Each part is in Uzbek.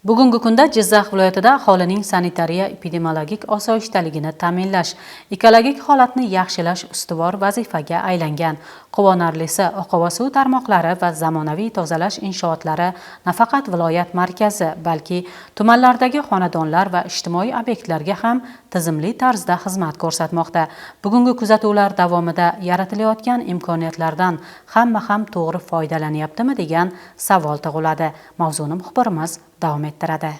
Bugungi kunda Jizzax viloyatida aholining sanitariya-epidemiologik osoyishtaligini ta'minlash, ekologik holatni yaxshilash ustuvor vazifaga aylangan. Quvonarlisi, oqova suv tarmoqlari va zamonaviy tozalash inshootlari nafaqat viloyat markazi, balki tumanlardagi xonadonlar va ijtimoiy obyektlarga ham tizimli tarzda xizmat ko'rsatmoqda. Bugungi kuzatuvlar davomida yaratilayotgan imkoniyatlardan hamma ham to'g'ri foydalanyaptimi degan savol tug'iladi. Mavzuni muxbirimiz davom ettiradi.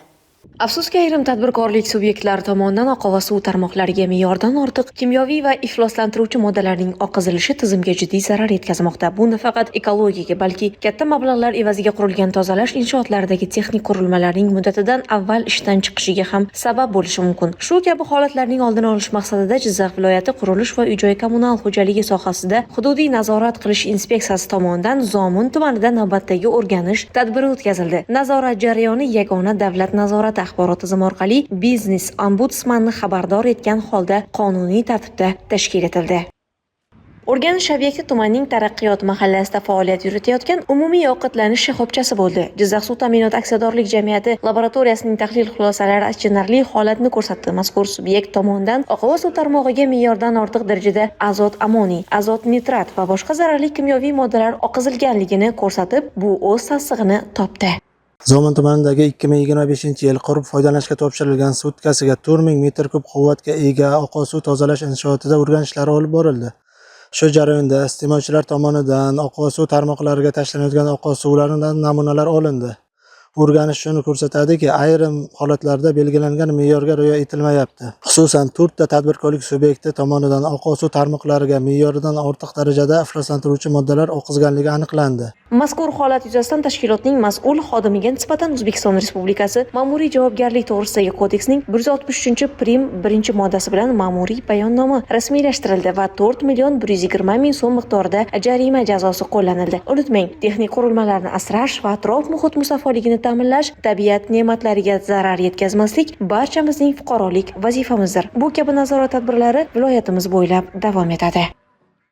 Afsuski, ayrim tadbirkorlik subyektlari tomonidan oqova suv tarmoqlariga me'yordan ortiq kimyoviy va ifloslantiruvchi moddalarning oqizilishi tizimga jiddiy zarar yetkazmoqda. Bu nafaqat ekologiyaga, balki katta mablag'lar evaziga qurilgan tozalash inshootlaridagi texnik qurilmalarning muddatidan avval ishdan chiqishiga ham sabab bo'lishi mumkin. Shu kabi holatlarning oldini olish maqsadida Jizzax viloyati qurilish va uy-joy kommunal xo'jaligi sohasida hududiy nazorat qilish inspeksiyasi tomonidan Zomin tumanida navbatdagi o'rganish tadbiri o'tkazildi. Nazorat jarayoni yagona davlat nazorati axborot tizimi orqali biznes ombudsmanni xabardor etgan holda qonuniy tartibda tashkil etildi. O'rganish obyekti tumanning Taraqqiyot mahallasida faoliyat yuritayotgan umumiy ovqatlanish shoxobchasi bo'ldi. Jizzax suv ta'minot aksiyadorlik jamiyati laboratoriyasining tahlil xulosalari achinarli holatni ko'rsatdi. Mazkur subyekt tomonidan oqova suv tarmog'iga me'yordan ortiq darajada azot amoniy, azot nitrat va boshqa zararli kimyoviy moddalar oqizilganligini ko'rsatib, bu o'z tasdig'ini topdi. Zomin tumanidagi 2025-yil qurib foydalanishga topshirilgan sutkasiga 4000 metr kub quvvatga ega oqova suv tozalash inshootida o'rganishlar olib borildi. Shu jarayonda iste'molchilar tomonidan oqova suv tarmoqlariga tashlanayotgan oqova suvlardan namunalar olindi. O'rganish shuni ko'rsatadiki, ayrim holatlarda belgilangan me'yorga rioya etilmayapti. Xususan, 4 ta tadbirkorlik subyekti tomonidan oqova suv tarmoqlariga me'yoridan ortiq darajada ifloslantiruvchi moddalar oqizganligi aniqlandi. Mazkur holat yuzasidan tashkilotning mas'ul xodimiga nisbatan O'zbekiston Respublikasi Ma'muriy javobgarlik to'g'risidagi kodeksning 163-prim 1-moddasi bilan ma'muriy bayonnoma rasmiylashtirildi va 4 120 000 so'm miqdorida jarima jazosi qo'llanildi. Unutmang, texnik qurilmalarni asrash va atrof muhit musaffoligini ta'minlash, tabiat ne'matlariga zarar yetkazmaslik barchamizning fuqarolik vazifamizdir. Bu kabi nazorat tadbirlari viloyatimiz bo'ylab davom etadi.